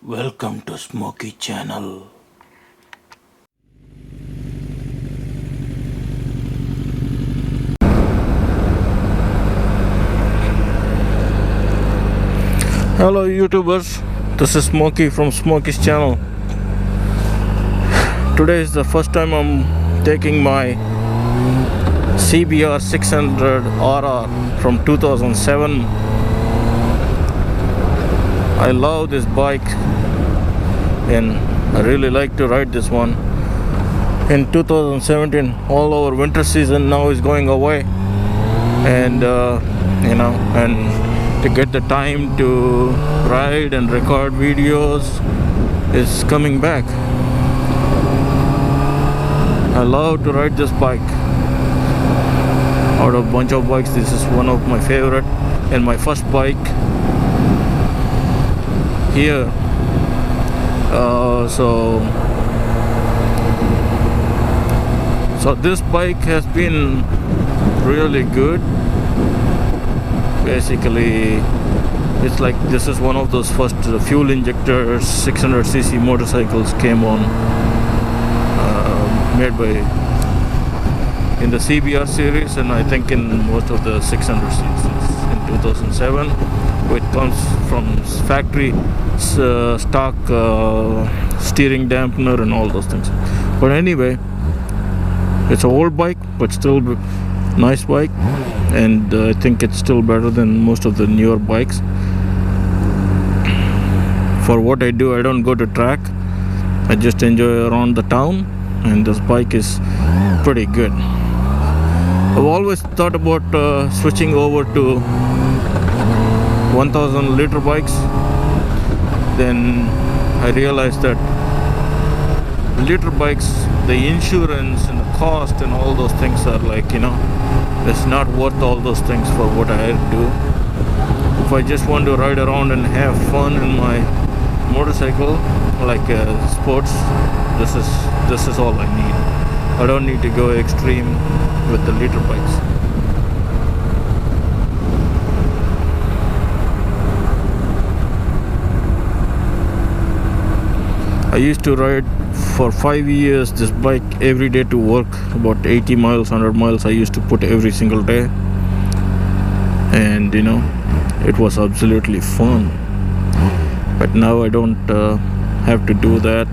Welcome to Smoky Channel. Hello YouTubers, this is Smoky from Smoky's channel. Today is the first time I'm taking my CBR600RR from 2007. I love this bike and I really like to ride this one. In 2017, all our winter season now is going away, and and to get the time to ride and record videos is coming back. I love to ride this bike. Out of a bunch of bikes, this is one of my favorite and my first bike here. So this bike has been really good. Basically, it's like this is one of those first fuel injector 600cc motorcycles came on, made by in the CBR series, and I think in most of the 600cc's in 2007. It comes from factory stock steering dampener and all those things. But anyway, it's an old bike, but still nice bike, and I think it's still better than most of the newer bikes. For what I do, I don't go to track. I just enjoy around the town, and this bike is pretty good. I've always thought about switching over to 1000 liter bikes. Then I realized that liter bikes, the insurance and the cost and all those things are it's not worth all those things for what I do. If I just want to ride around and have fun in my motorcycle, like sports, this is all I need. I don't need to go extreme with the liter bikes. I used to ride for 5 years this bike every day to work, about 80 miles, 100 miles I used to put every single day, and it was absolutely fun. But now I don't have to do that,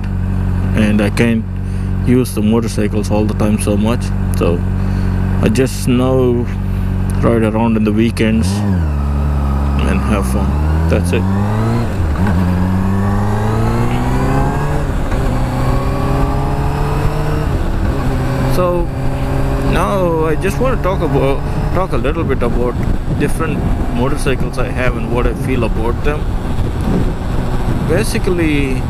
and I can't use the motorcycles all the time so much, so I just now ride around in the weekends and have fun. That's it. So now I just want to talk a little bit about different motorcycles I have and what I feel about them. Basically,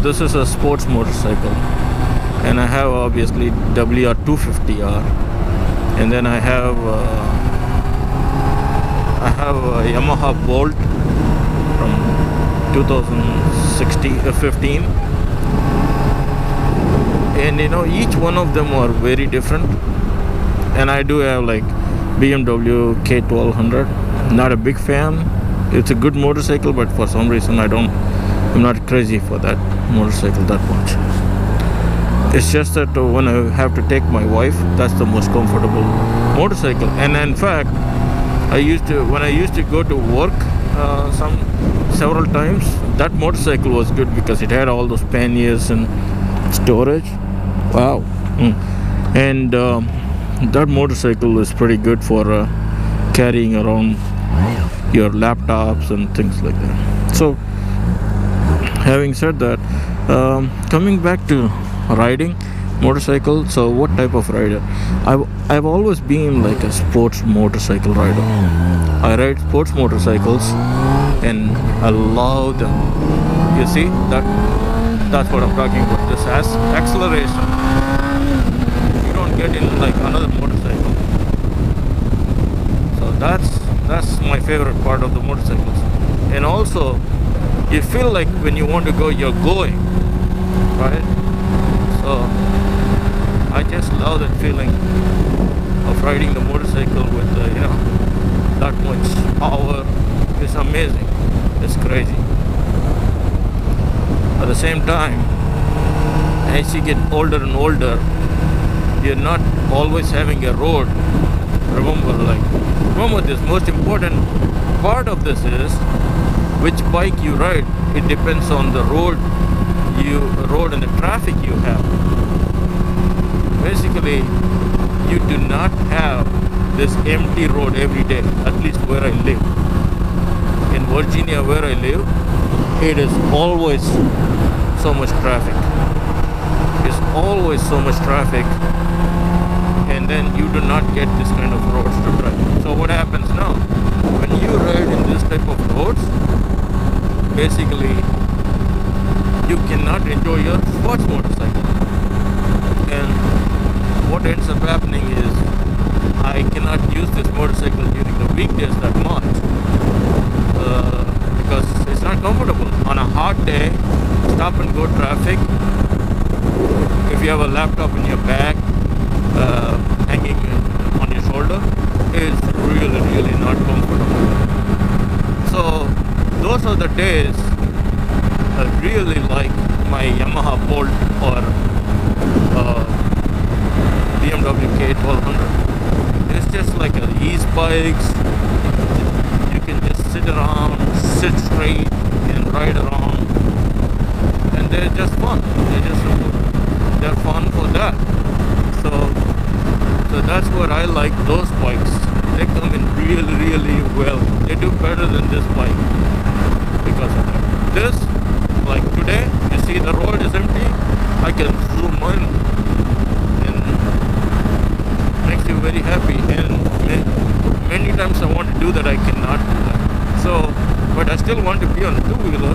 this is a sports motorcycle, and I have obviously WR250R, and then I have a Yamaha Bolt from 2015. And each one of them are very different. And I do have like BMWK1200. Not a big fan. It's a good motorcycle, but for some reason I'm not crazy for that motorcycle that much. It's just that when I have to take my wife, that's the most comfortable motorcycle. And in fact, when I used to go to work several times, that motorcycle was good because it had all those panniers and storage. Wow. And that motorcycle is pretty good for carrying around your laptops and things like that. So having said that, coming back to riding motorcycle, so what type of rider? I've always been like a sports motorcycle rider. I ride sports motorcycles and I love them. You see that's what I'm talking about. This acceleration you don't get in like another motorcycle. So that's my favorite part of the motorcycles. And also, you feel like when you want to go, you're going, right? So I just love that feeling of riding the motorcycle with that much power. You It's amazing. It's crazy. At the same time, as you get older and older, you're not always having a road. Remember this most important part of this is which bike you ride. It depends on the road and the traffic you have. Basically, you do not have this empty road every day, at least where I live. In Virginia, where I live, it is always so much traffic. It's always so much traffic, and then you do not get this kind of roads to drive. So what happens now? When you ride in this type of roads, basically you cannot enjoy your sports motorcycle. And what ends up happening is I cannot use this motorcycle during the weekdays that much because it's not comfortable. On a hot day, stop and go traffic, if you have a laptop in your bag hanging on your shoulder, it's really not comfortable. So those are the days I really like my Yamaha Bolt or BMWK1200. It's just like ease bikes. You can just sit around, sit straight and ride around, and they're just fun. They're fun for that. So that's what I like those bikes. They come in really well. They do better than this bike because of that. This, like today, you see the road is empty. I can zoom in and makes you very happy. And many times I want to do that, I cannot do that. So, but I still want to be on a two-wheeler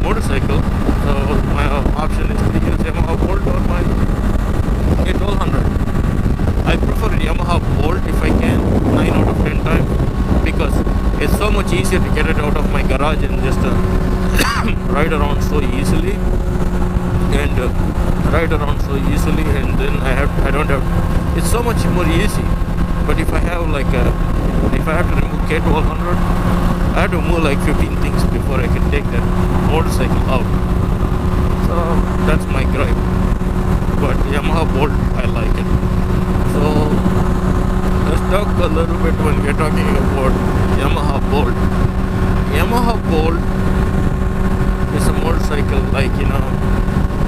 motorcycle. So my option is to use Yamaha Bolt or my K1200. I prefer Yamaha Bolt if I can, 9 out of 10 times, because it's so much easier to get it out of my garage and just ride around so easily, and then I don't have. It's so much more easy. But if I have if I have to remove K1200, I have to move like 15 things before I can take that motorcycle out. So that's my gripe. But Yamaha Bolt, I like it. So let's talk a little bit when we're talking about Yamaha Bolt. Yamaha Bolt is a motorcycle,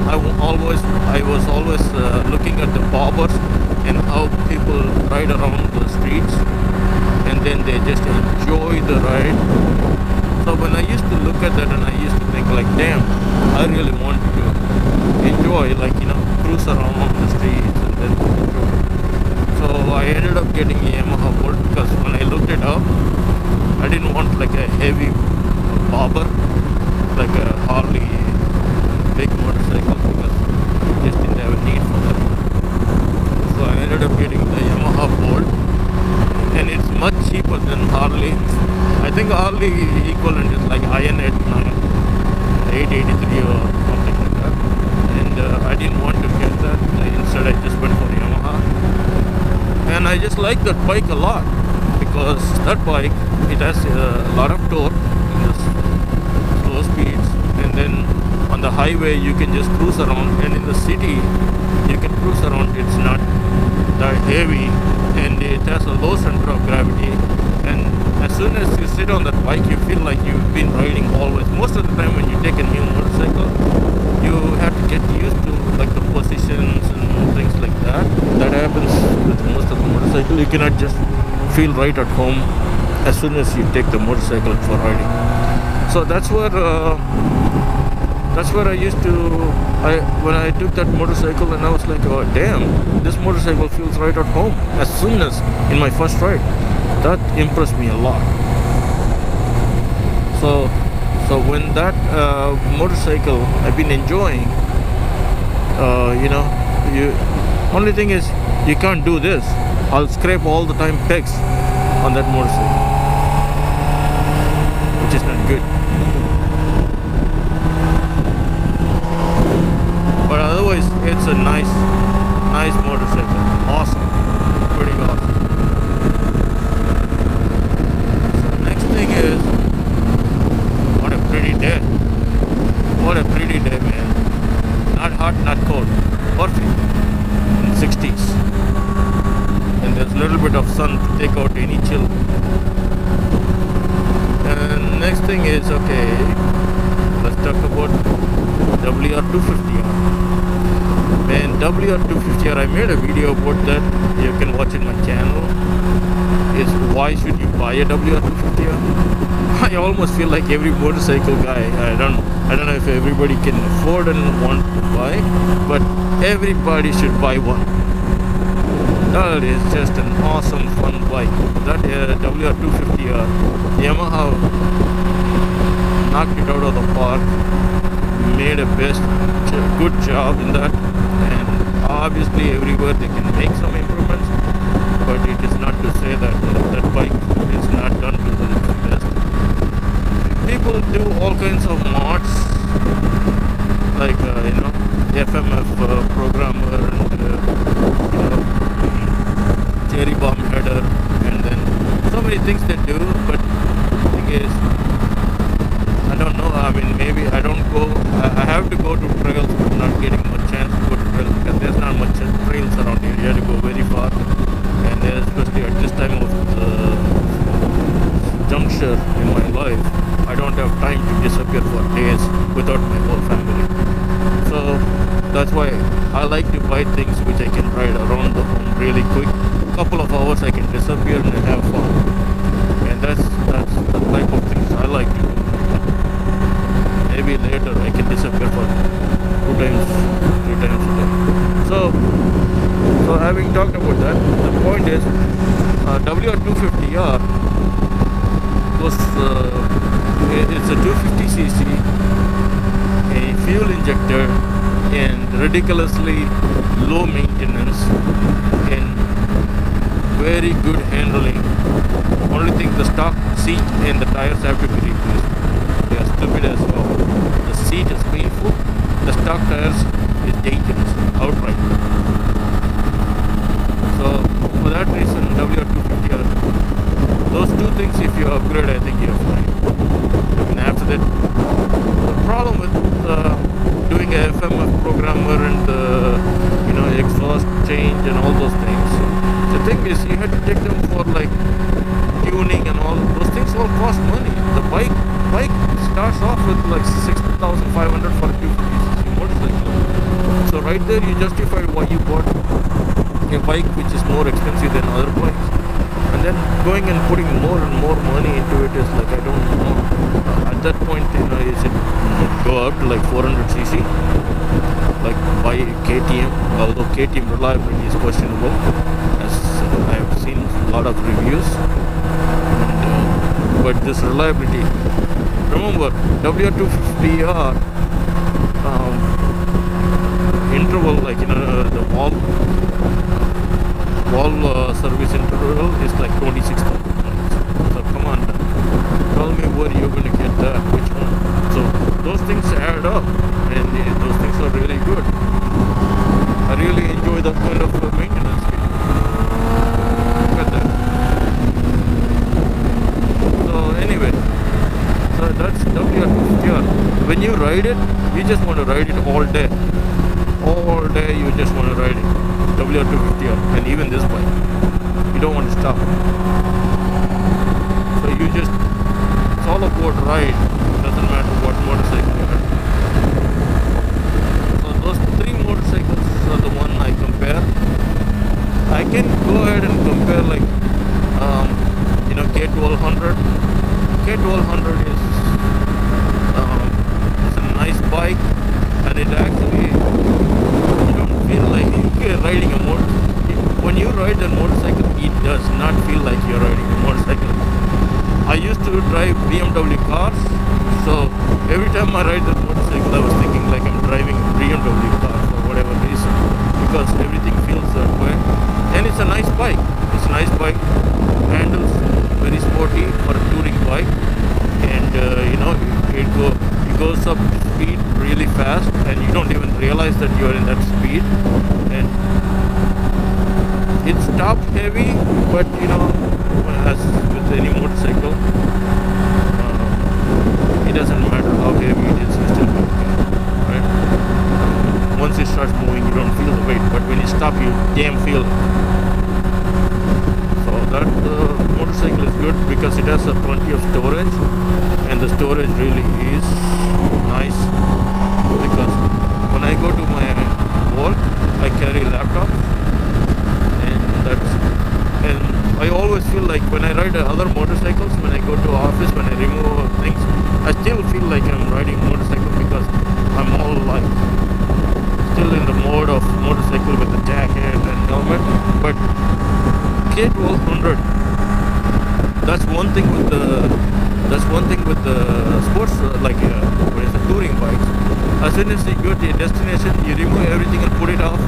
I was always looking at the bobbers and how people ride around the streets, and then they just enjoy the ride. So when I used to look at that, and I used to think damn, I really want to enjoy, cruise around the streets and then enjoy. So I ended up getting a Yamaha Bolt because when I looked it up, I didn't want a heavy bobber, like a Harley big motorcycle, because I just didn't have a need for that. So I ended up getting the Yamaha Bolt, and it's much cheaper than Harley. I think Harley equivalent is IN8 883 or something like that. And I didn't want to get that. Instead, I just went for Yamaha. And I just like that bike a lot, because that bike, it has a lot of torque in the slow speeds, and then on the highway you can just cruise around, and in the city you can cruise around. It's not that heavy, and it has a low center of gravity, and as soon as you sit on that bike, you feel like you've been riding always. Most of the time when you take a new motorcycle, you have to get used to the positions and things like that. That happens with most of the motorcycle. You cannot just feel right at home as soon as you take the motorcycle for riding. So that's where I used to, when I took that motorcycle, and I was like, oh damn, this motorcycle feels right at home as soon as in my first ride. That impressed me a lot. So when that motorcycle I've been enjoying, only thing is you can't do this. I'll scrape all the time pegs on that motorcycle, which is not good. But otherwise, it's a nice motorcycle. Awesome. Pretty awesome. So next thing is, any chill. And next thing is, okay, let's talk about WR250R. Man, WR250R, I made a video about that. You can watch it on my channel. Is why should you buy a WR250R? I almost feel like every motorcycle guy. I don't know if everybody can afford and want to buy, but everybody should buy one. That is just an awesome, fun bike. That WR250R, Yamaha knocked it out of the park, made a good job in that, and obviously everywhere they can make some improvements, but it is not to say that that bike is not done to the best. People do all kinds of mods, like FMF programmer and cherry bomb header, and then so many things they do. But the thing is, I don't know. I mean, maybe I don't go. I have to go to trails, but not getting much chance to go to trails because there's not much trails around here. You have to go very far, and especially at this time of the juncture in my life, I don't have time to disappear for days without my whole family. So that's why I like to buy things which I can ride around the home really quick. Couple of hours I can disappear and have fun, and that's the type of things I like to do. Maybe later I can disappear for 2 times, 3 times a day. So having talked about that, the point is WR250R was it's a 250cc, a fuel injector, and ridiculously low maintenance and very good handling. Only thing, the stock seat and the tires have to be replaced. They are stupid as well. The seat is painful. The stock tires is dangerous outright. So for that reason, WR250R, those two things, if you upgrade, I think you're fine. And after that, the problem with doing a FMF programmer and exhaust change and all those things, the thing is you had to take them for like tuning and all those things. All cost money. The bike starts off with like 6,500 for a 250cc motorcycle. So right there you justify why you bought a bike which is more expensive than other bikes, and then going and putting more and more money into it is like, I don't know, at that point, is it go up to like 400cc like by KTM, although KTM reliability is questionable, as I have seen a lot of reviews, but this reliability, remember WR250R interval, like the wall service interval is like 26,000 miles. So come on, tell me where you're going to get that, which one. So those things add up, and those things are really good. I really enjoy that kind of maintenance. Look at that. So anyway, so that's WR250R. When you ride it, you just want to ride it all day. All day you just want to ride it. WR250R, and even this bike, you don't want to stop. So you just, it's all about ride. Doesn't matter what motorcycle you have. So those 3 motorcycles are the one I compare. I can go ahead and compare like K1200. K1200 is it's a nice bike, and it actually, you don't feel like you're riding a motorcycle. When you ride a motorcycle, it does not feel like you're riding a motorcycle. I used to drive BMW cars, so every time I ride the motorcycle, I was thinking like I'm driving a BMW car for whatever reason, because everything feels that way. And it's a nice bike. It's a nice bike. Handles very sporty for a touring bike, and it goes up speed really fast, and you don't even realize that you're in that speed. And it's top heavy, but as with any motorcycle, it doesn't matter how heavy it is, you still move it, right? Once it starts moving, you don't feel the weight, but when you stop, you damn feel it. So that has a plenty of storage, and the storage really is nice because when I go to my work, I carry laptop, and I always feel like when I ride other motorcycles, when I go to office, when I remove things, I still feel like I'm riding motorcycle because I'm all like still in the mode of motorcycle with the jacket and helmet. But K1200, that's one thing with the sports what is the touring bikes. As soon as you go to your destination, you remove everything and put it off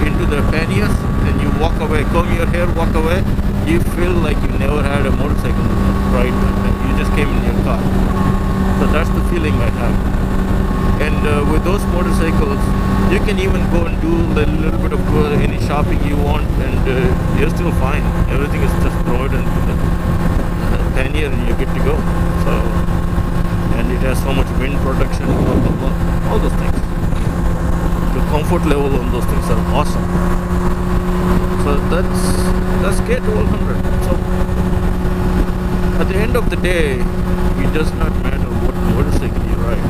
into the panniers, and you walk away, comb your hair, walk away. You feel like you never had a motorcycle ride. You just came in your car. So that's the feeling I have. And with those motorcycles, you can even go and do a little bit of any shopping you want, and you're still fine. Everything is just provided into the pannier, and you're good to go. So, and it has so much wind protection, blah blah blah, all those things. The comfort level on those things are awesome. So that's K1200. So at the end of the day, it does not matter what motorcycle you ride.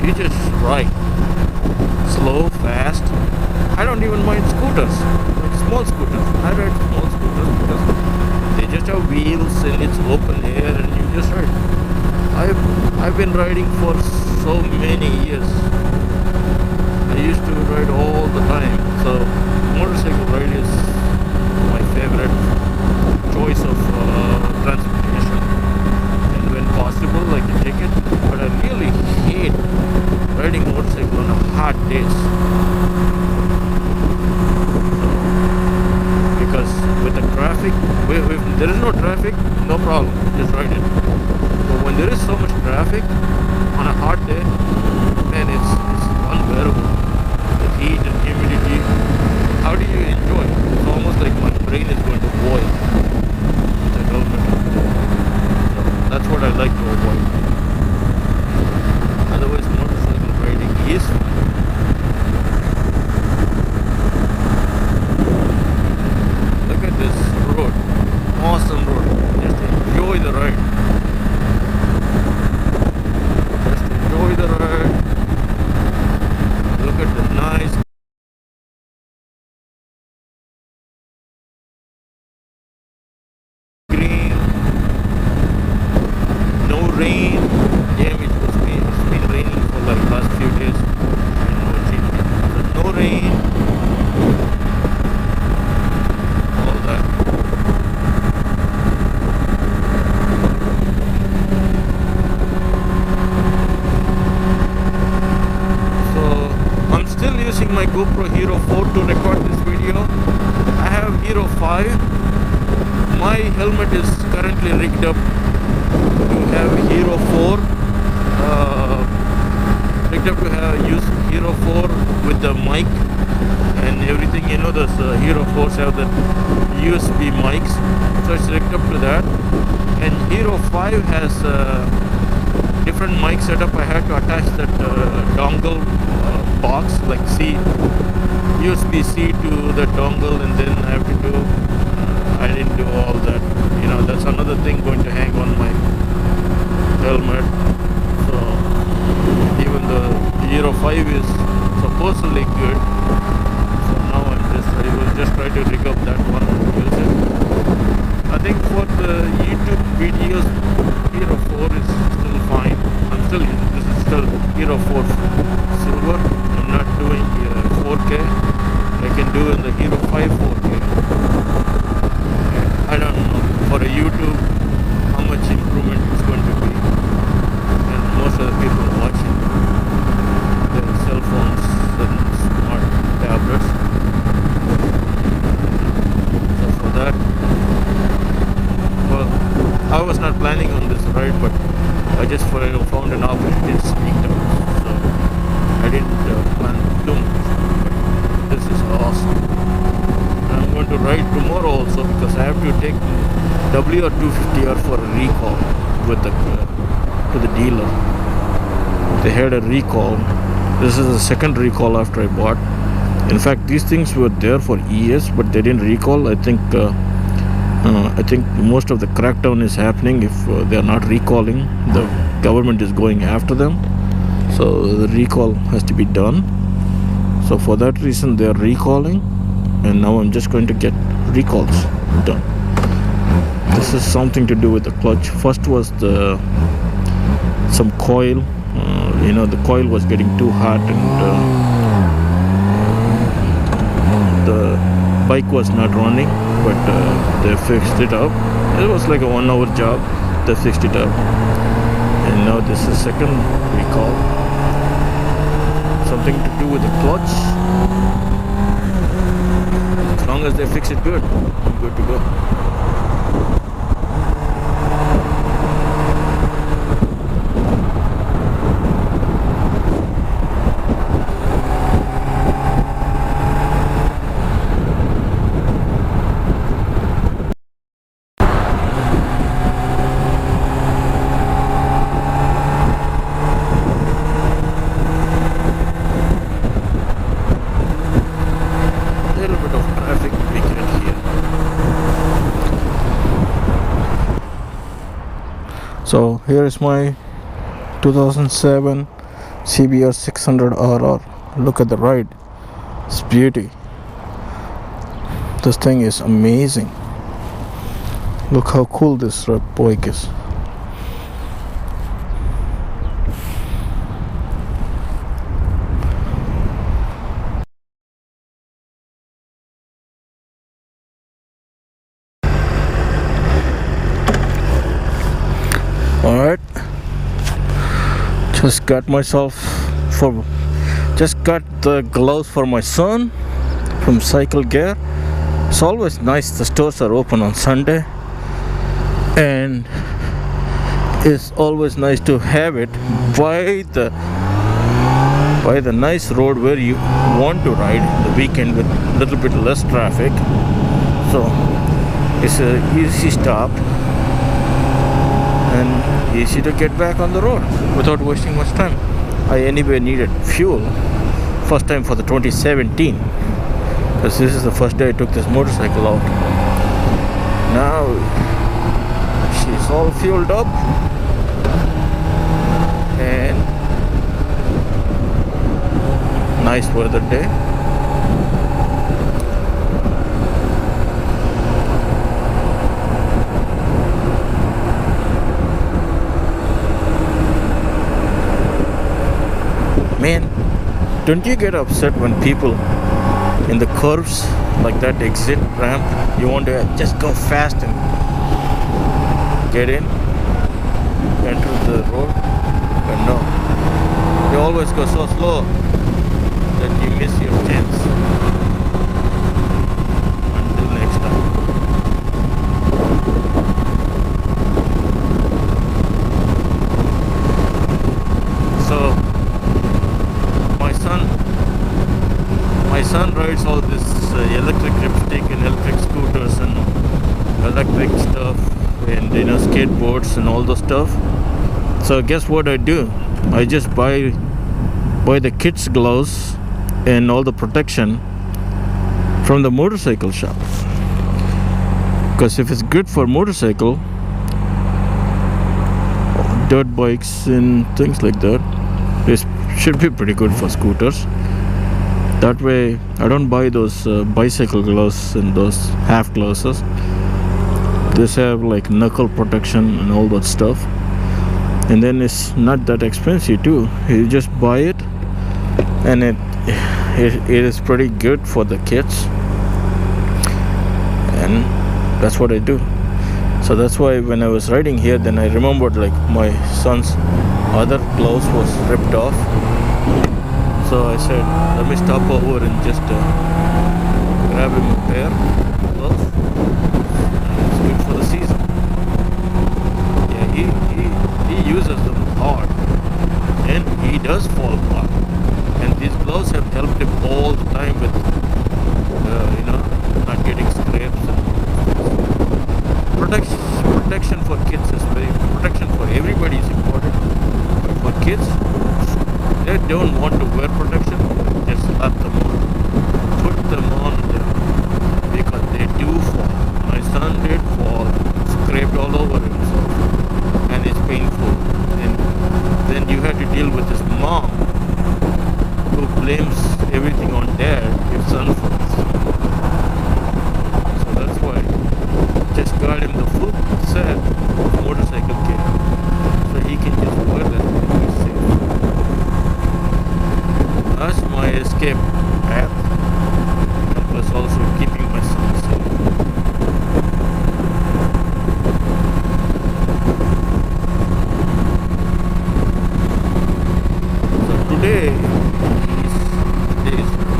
You just ride. Slow, fast. I don't even mind scooters, like small scooters. I ride small scooters because they just have wheels and it's open air and you just ride. I've been riding for so many years. I used to ride all the time. So motorcycle ride is my favorite choice of transportation. And when possible, I can take it. But I really hate riding motorcycle on hot days. Because with the traffic, if there is no traffic, no problem, just ride it. But when there is so much traffic on a hot day, man, it's unbearable. The heat and humidity. How do you enjoy? It's almost like my brain is going to boil with the helmet. So that's what I like to avoid. Otherwise, motorcycle riding is fun. Look at this road. Awesome road. Just enjoy the ride. Just enjoy the ride. Look at the nice green. No rain. Damn, it's been raining for like last few days. No rain. All that. So I'm still using my GoPro Hero 4 to record this video. I have Hero 5. My helmet is currently rigged up to have Hero 4. Rigged up to use Hero 4 with the mic and everything. You know, those Hero 4s have the USB mics, so it's rigged up to that. And Hero 5 has different mic setup. I had to attach that dongle box, like USB-C to the dongle, and then I have to do. I didn't do all that. You know, that's another thing going to hang on my helmet. So even the Hero 5 is supposedly good. So now I will just try to rig up that one and use it. I think for the YouTube videos, Hero 4 is still fine. This is still Hero 4 Silver. I'm not doing 4K. I can do in the Hero 5 4K. I don't know for a YouTube how much improvement it's going to be. And most of the people watching their cell phones and smart tablets. So for that, well, I was not planning on this ride, but I just found an opportunity to speak out. So I didn't plan too much. But this is awesome. I'm going to ride tomorrow also because I have to take the WR250R for a recall with to the dealer. They had a recall. This is the second recall after I bought. In fact, these things were there for years, but they didn't recall. I think I think most of the crackdown is happening if they are not recalling. The government is going after them, so the recall has to be done. So for that reason they are recalling, and now I'm just going to get recalls done. This is something to do with the clutch. First was some coil. The coil was getting too hot, and the bike was not running, but they fixed it up. It was like a 1 hour job. They fixed it up, and now this is second recall. Something to do with the clutch. As long as they fix it good, I'm good to go. So here is my 2007 CBR600RR. Look at the ride. It's beauty. This thing is amazing. Look how cool this bike is. Alright, just got the gloves for my son from Cycle Gear. It's always nice, the stores are open on Sunday, and it's always nice to have it by the nice road where you want to ride the weekend with a little bit less traffic. So it's an easy stop and easy to get back on the road without wasting much time. I anyway needed fuel first time for the 2017, because this is the first day I took this motorcycle out. Now she's all fueled up and nice weather day. Man, don't you get upset when people in the curves like that exit ramp, you want to just go fast and get in, enter the road? But no, you always go so slow that you miss your chance. Until next time. So my son rides all this electric dipstick and electric scooters and electric stuff, and skateboards and all the stuff. So guess what I do? I just buy the kids' gloves and all the protection from the motorcycle shop, because if it's good for motorcycle, dirt bikes and things like that, it should be pretty good for scooters. That way I don't buy those bicycle gloves and those half gloves. These have like knuckle protection and all that stuff, and then it's not that expensive too. You just buy it, and it is pretty good for the kids, and that's what I do. So that's why when I was riding here, then I remembered like my son's other gloves was ripped off. So I said, let me stop over and just grab him a pair of gloves. It's good for the season. Yeah, he uses them hard, and he does fall apart. And these gloves have helped him all the time with, not getting scrapes. Protection for kids is protection for everybody is important. But for kids, they don't want to wear protection, just slap them on, put them on them, because they do fall. My son did fall. all over himself, and it's painful. And then you have to deal with his mom, who blames everything on dad if son falls. So that's why just got him the full set of motorcycle kit, so he can just wear that and be safe. That's my escape path, and plus also keeping my son safe. So today is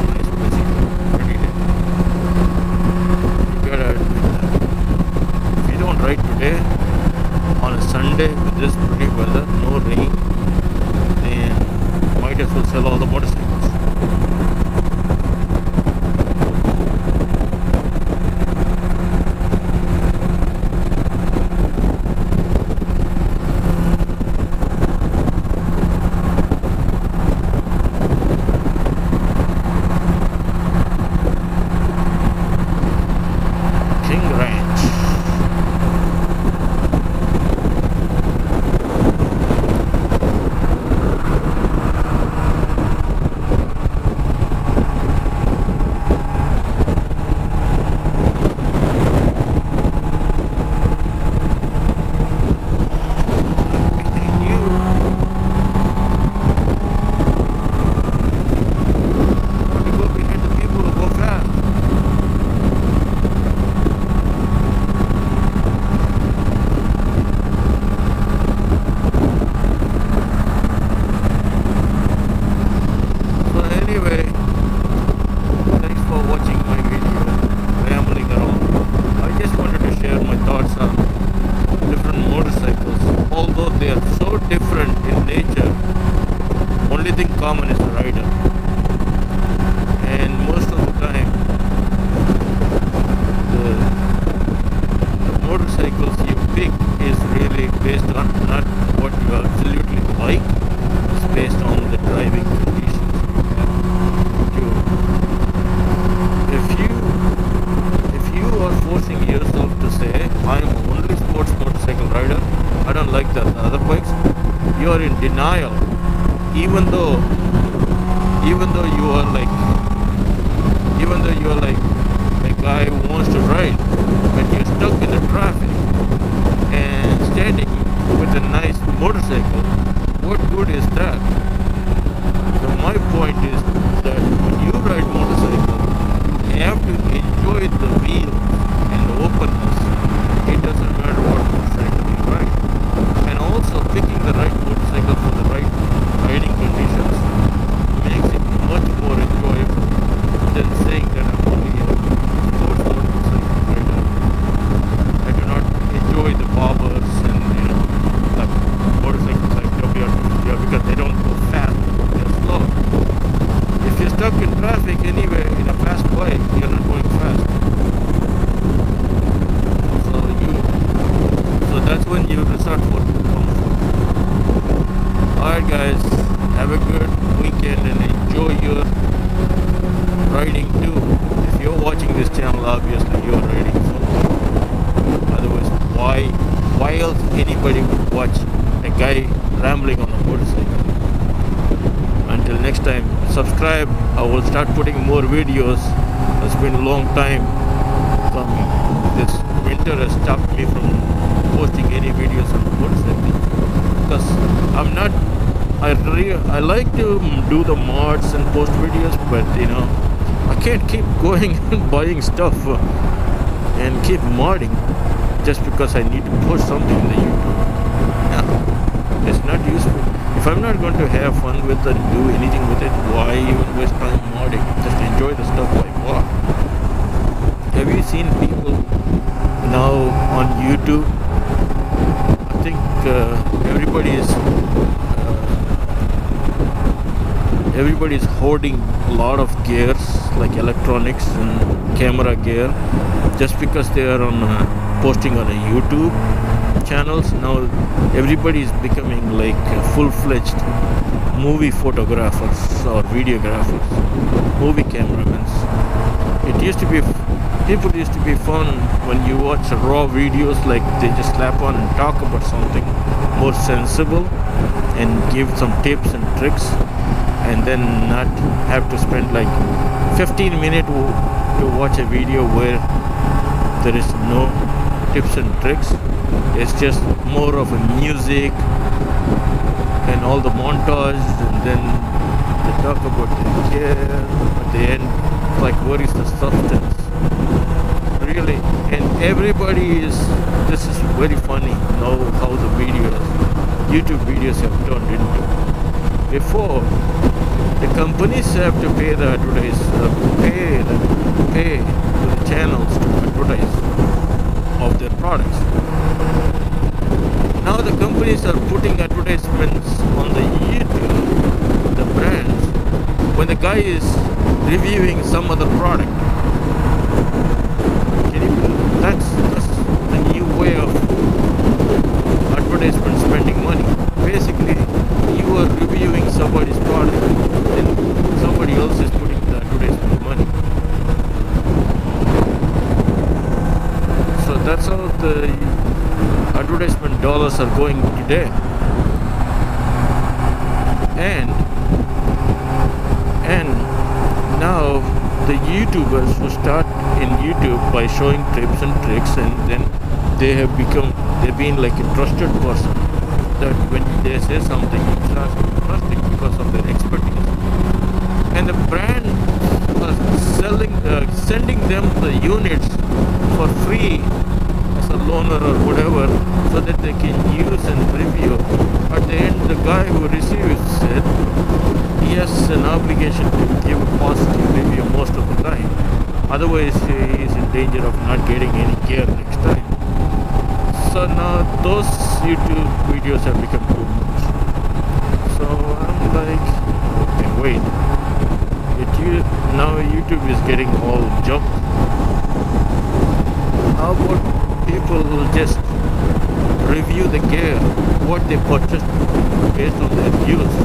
nice, basically pretty day. You gotta admit that. If you don't ride today on a Sunday with this pretty weather, no rain, then might as well sell all the motorcycles. King Ranch. Anyway, thanks for watching my video, rambling around. I just wanted to share my thoughts on different motorcycles. Although they are so different in nature, only thing common is the rider. And most of the time, the motorcycles you pick is really based on not what you absolutely like, it's based on the driving conditions. If you are forcing yourself to say I'm only sports motorcycle rider, I don't like the other bikes, you are in denial. Even though you are like a guy who wants to ride, but you're stuck in the traffic and standing with a nice motorcycle, what good is that? So my point is that when you ride motorcycle, you have to enjoy the wheel and the openness. It doesn't matter what motorcycle you ride. And also picking the right motorcycle for the right riding conditions makes it much more enjoyable than saying that I'm only a sports motorcycle rider. I do not enjoy the bobbers and like motorcycles like WR250R because they don't go fast, they're slow. If you're stuck in traffic anyway in a fast bike, you're not going fast. So that's when you resort for comfort. Alright guys, have a good weekend and enjoy your riding too. If you're watching this channel, obviously you're riding something. Otherwise, why else anybody would watch a guy rambling on a motorcycle? Until next time, subscribe. I will start putting more videos. It's been a long time coming. This winter has stopped me from posting any videos on motorcycles because I like to do the mods and post videos, but I can't keep going and buying stuff and keep modding just because I need to post something in the YouTube. Yeah, it's not useful. If I'm not going to have fun with it and do anything with it, why even waste time modding? Just enjoy the stuff I bought. Have you seen people now on YouTube? I think everybody is hoarding a lot of gears like electronics and camera gear just because they are on posting on a YouTube channels. Now everybody is becoming like full-fledged movie photographers or videographers, movie cameramans. It used to be People used to be fun when you watch raw videos, like they just slap on and talk about something more sensible and give some tips and tricks, and then not have to spend like 15 minutes to watch a video where there is no tips and tricks. It's just more of a music and all the montage, and then they talk about the gear at the end, like what is the substance really. And everybody is, this is very funny now how the videos, YouTube videos have turned into. Before, the companies have to pay the pay to the channels to advertise of their products. Now the companies are putting advertisements on the YouTube, the brands, when the guy is reviewing some other product. Can you believe that's the new way of advertisement spending money. Basically, you are reviewing somebody's product and somebody else is putting the advertisement money. So that's how the advertisement dollars are going today. And now the YouTubers who start in YouTube by showing tips and tricks, and then they've been like a trusted person, that when they say something, you start trusting because of their expertise. And the brand are sending them the units for free as a loaner or whatever, so that they can use and review. At the end, the guy who receives it, he has an obligation to give a positive review most of the time. Otherwise, he is in danger of not getting any care next time. So now those YouTube videos have become too much. So I'm like, okay, wait. Now YouTube is getting all junk. How about people who just review the gear, what they purchased based on their use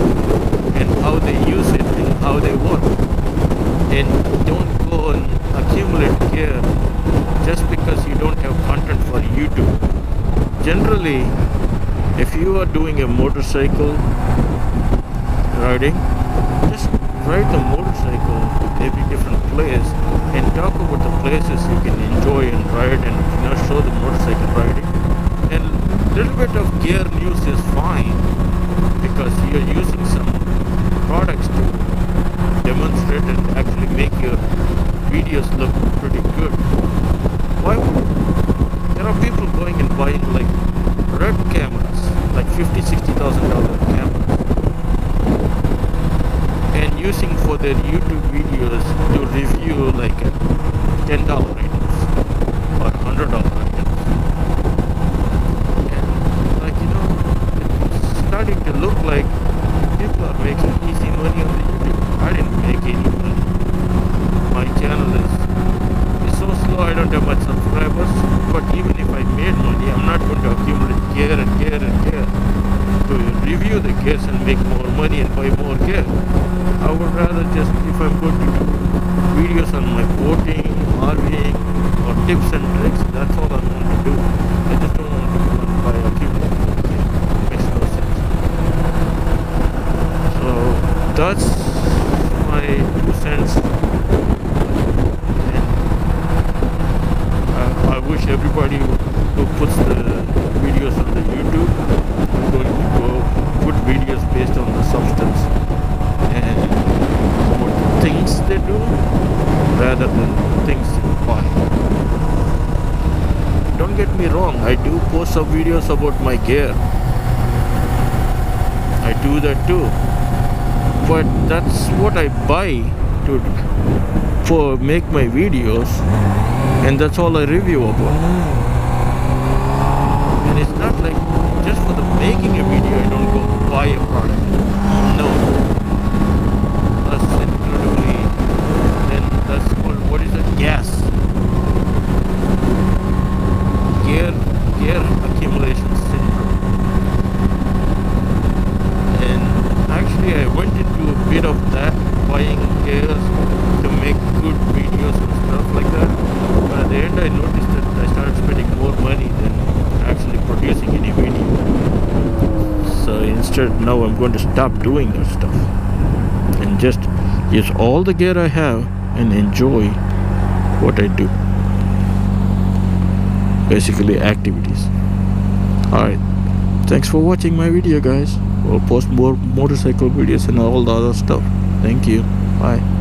and how they use it and how they work, and don't go and accumulate gear just because you don't have content for YouTube. Generally, if you are doing a motorcycle riding, just ride the motorcycle to every different place and talk about the places you can enjoy and ride, and show the motorcycle riding. And a little bit of gear news is fine because you are using some products to demonstrate and actually make your videos look pretty good. Why? There are people going and buying like red cameras, like $50,000-$60,000 cameras, and using for their YouTube videos to review like a $10 items or $100 items. And like, it's starting to look like people are making easy money on the YouTube. I didn't make any money. My channel is so slow, I don't have much subscribers. But even if I made money, I'm not going to accumulate gear and gear and gear to review the gears and make more money and buy more gear. I would rather just, if I'm going to do videos on my boating, RVing, or tips and tricks, that's all I want to do. I just don't want to go and buy accumulating gear. It makes no sense. So that's my 2 cents. And I wish everybody who puts the videos on the YouTube is going to go put videos based on the substance and what things they do rather than things they buy. Don't get me wrong, I do post some videos about my gear. I do that too. But that's what I buy for make my videos, and that's all I review about. And it's not like just for the making a video I don't go buy a product. No. That's incredibly, then that's called, what is it? Gas. Gear accumulation syndrome. And actually I went into a bit of that, buying gears to make good videos and stuff like that. decided now I'm going to stop doing that stuff and just use all the gear I have and enjoy what I do. Basically activities. Alright, thanks for watching my video, guys. We'll post more motorcycle videos and all the other stuff. Thank you. Bye.